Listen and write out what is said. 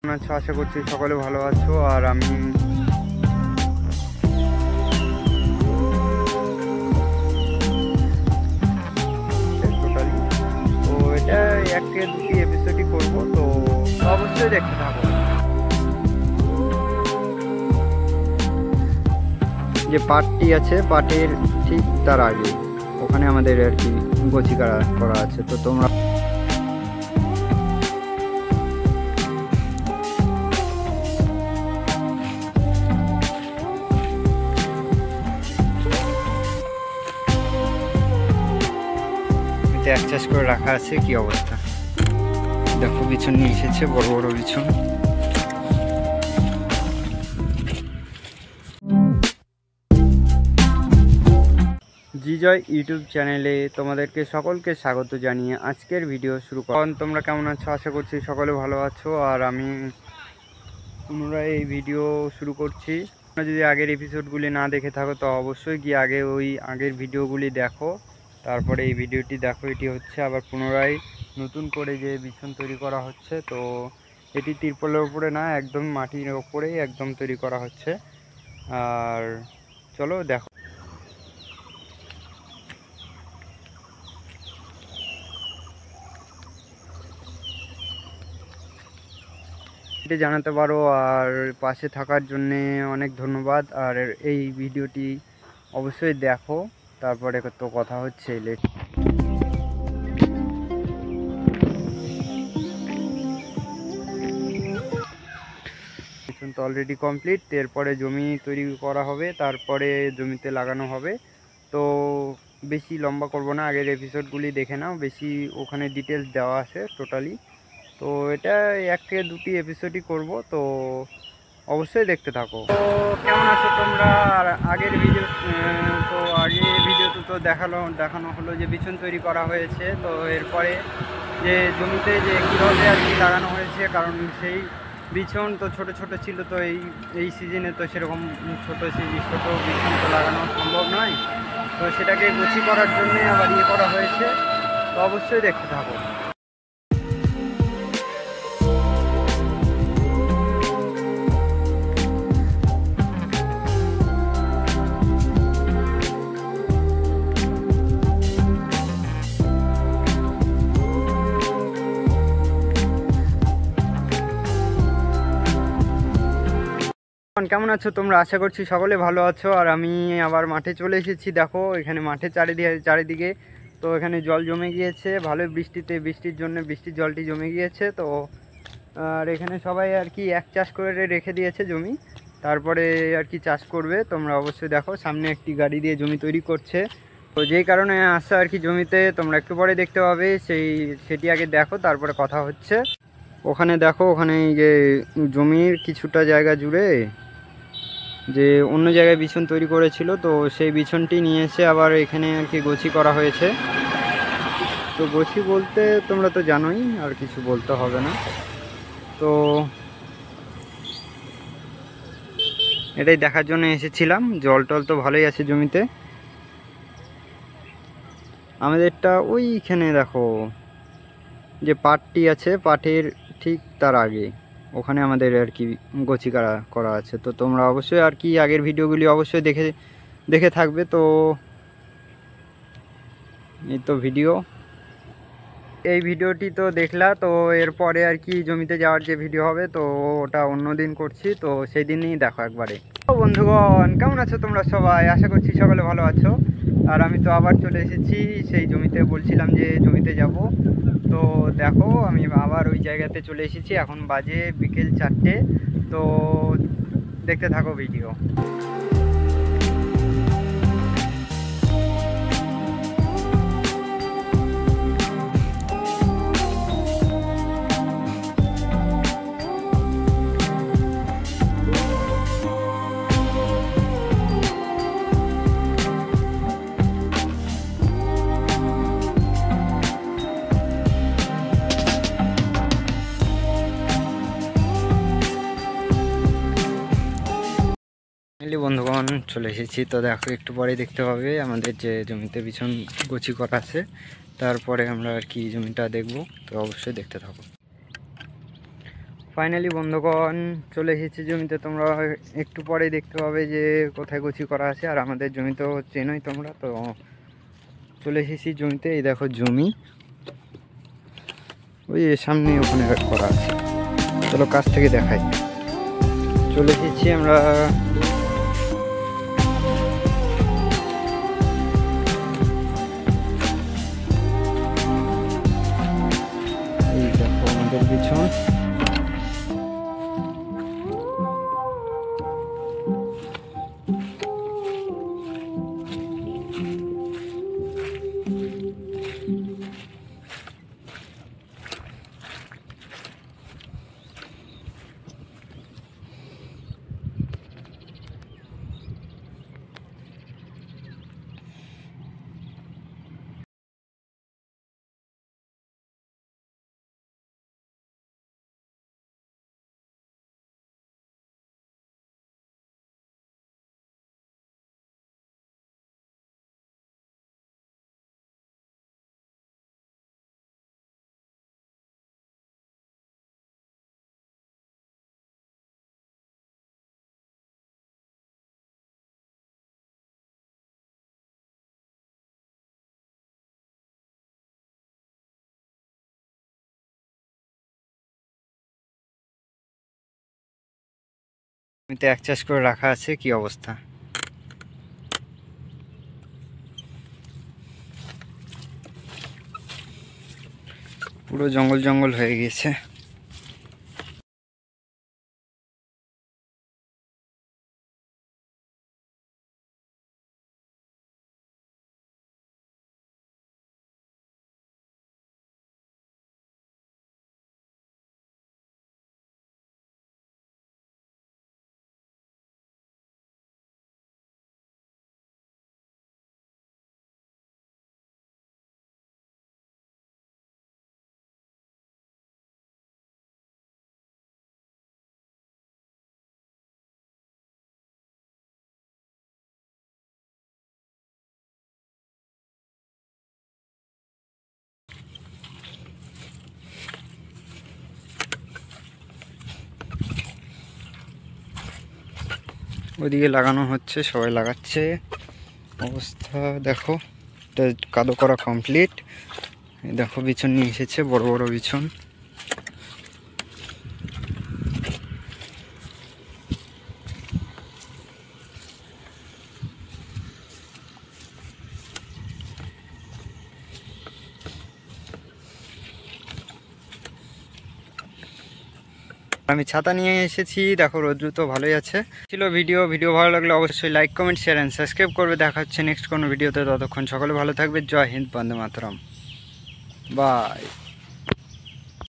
আছো, আশা করছি সকলে ভালো আছো। আর আমি টোটালি তো এটা একটা দুটি এপিসোডই করব, তো অবশ্যই দেখতে থাকো। যে পার্টটি আছে, পার্টের ঠিক তার আগে ওখানে আমাদের আর কি গোছি করা আছে, তো তোমরা অ্যাডজাস্ট করে রাখা আছে। কি অবস্থা দেখো, বিছন নিয়ে এসেছে, বড় বড় বিছন। জিজয় ইউটিউব চ্যানেলে তোমাদেরকে সকলকে স্বাগত জানিয়ে আজকের ভিডিও শুরু করি। তোমরা কেমন আছো? আশা করছি সকলে ভালো আছো। আর আমি পুনরায় এই ভিডিও শুরু করছি। তোমরা যদি আগের এপিসোডগুলি না দেখে থাকো তো অবশ্যই গিয়ে আগের ভিডিওগুলি দেখো, তারপরে এই ভিডিওটি দেখো। এটি হচ্ছে আবার পুনরায় নতুন করে যে বিছন তৈরি করা হচ্ছে, তো এটি তিরপলের উপরে না, একদম মাটির ওপরেই একদম তৈরি করা হচ্ছে। আর চলো দেখো, জানাতে পারো। আর পাশে থাকার জন্যে অনেক ধন্যবাদ। আর এই ভিডিওটি অবশ্যই দেখো, তারপরে তো কথা হচ্ছে। তো অলরেডি কমপ্লিট, এরপরে জমি তৈরি করা হবে, তারপরে জমিতে লাগানো হবে। তো বেশি লম্বা করব না, আগের এপিসোডগুলি দেখে নাও, বেশি ওখানে ডিটেলস দেওয়া আছে টোটালি। তো এটা একটা দুটি এপিসোডই করব, তো অবশ্যই দেখতে থাকো। তো কেমন আছো তোমরা? আর আগের ভিডিওতে তো দেখানো হলো যে বিছন তৈরি করা হয়েছে। তো এরপরে যে জমিতে যে কীভাবে আর কি লাগানো হয়েছে, কারণ সেই বিছন তো ছোট ছোট ছিল, তো এই সিজনে তো সেরকম ছোট বিছন তো লাগানো সম্ভব নয়। তো সেটাকে গুছিয়ে করার জন্যে আবার করা হয়েছে, তো অবশ্যই দেখতে থাকো। কেমন আছো তোমরা? আশা করছি সকলে ভালো আছো। আর আমি আবার মাঠে চলে এসেছি। দেখো এখানে মাঠে চারিদিকে তো এখানে জল জমে গিয়েছে ভালোই, বৃষ্টির জন্য বৃষ্টির জলটি জমে গিয়েছে। তো আর এখানে সবাই আর কি এক চাষ করে রেখে দিয়েছে জমি, তারপরে আর কি চাষ করবে। তোমরা অবশ্যই দেখো, সামনে একটি গাড়ি দিয়ে জমি তৈরি করছে। তো যেই কারণে আসছে আর কি জমিতে, তোমরা একটু পরে দেখতে পাবে। সেটি আগে দেখো, তারপরে কথা হচ্ছে। ওখানে দেখো, ওখানে যে জমির কিছুটা জায়গা জুড়ে যে অন্য জায়গায় বিছন তৈরি করেছিল, তো সেই বিছনটি নিয়ে এসে আবার এখানে আর কি গোছি করা হয়েছে। তো গোছি বলতে তোমরা তো জানোই, আর কিছু বলতে হবে না। তো এটাই দেখার জন্য এসেছিলাম। জল টল তো ভালোই আছে জমিতে। আমাদেরটা ওইখানে দেখো, যে পাটটি আছে, পাটের ঠিক তার আগে ওখানে আমাদের আর কি গোছি করা আছে। তো তোমরা অবশ্যই আর কি আগের ভিডিওগুলি অবশ্যই দেখে থাকবে। তো এই তো এই ভিডিওটি তো দেখলা, তো এরপরে আর কি জমিতে যাওয়ার যে ভিডিও হবে, তো ওটা অন্য দিন করছি, তো সেই দিনই দেখো একবারে। তো বন্ধুগণ কেমন আছো তোমরা সবাই? আশা করছি সকলে ভালো আছো। আর আমি তো আবার চলে এসেছি সেই জমিতে, বলছিলাম যে জমিতে যাব। তো দেখো আমি আবার ওই জায়গাতে চলে এসেছি, এখন বাজে বিকেল 4টে। তো দেখতে থাকো ভিডিও। বন্ধুগণ চলে এসেছি। তো দেখো একটু পরে দেখতে পাবে আমাদের যে জমিতে বিছন গোছি করা আছে, তারপরে আমরা আর কি জমিটা দেখব। তো অবশ্যই দেখতে থাকো। ফাইনালি বন্ধুগণ চলে এসেছি জমিতে। তোমরা একটু পরেই দেখতে পাবে যে কোথায় গুছি করা আছে। আর আমাদের জমি তো চেনোই তোমরা, তো চলে এসেছি জমিতে। এই দেখো জমি, ওই সামনে ওখানে করা আছে। চলো কাছ থেকে দেখাই। চলে এসেছি আমরা এই দেখো আমাদের পিছন। জমিতে এক চাষ করে রাখা আছে, কি অবস্থা। পুরো জঙ্গল জঙ্গল হয়ে গিয়েছে। ওইদিকে লাগানো হচ্ছে, সবাই লাগাচ্ছে। অবস্থা দেখো, এটা কাদো করা কমপ্লিট। দেখো বিছন নিয়ে এসেছে, বড় বড় বিছন। আমি ছাতা নিয়ে এসেছি, দেখো রোদ্র তো ভালোই আছে। ছিল ভিডিও ভালো লাগলে অবশ্যই like comment share and subscribe করবে। দেখা হচ্ছে নেক্সট কোনো ভিডিওতে। ততক্ষণ সকলে ভালো থাকবে। জয় হিন্দ, বন্দে মাতরম, বাই।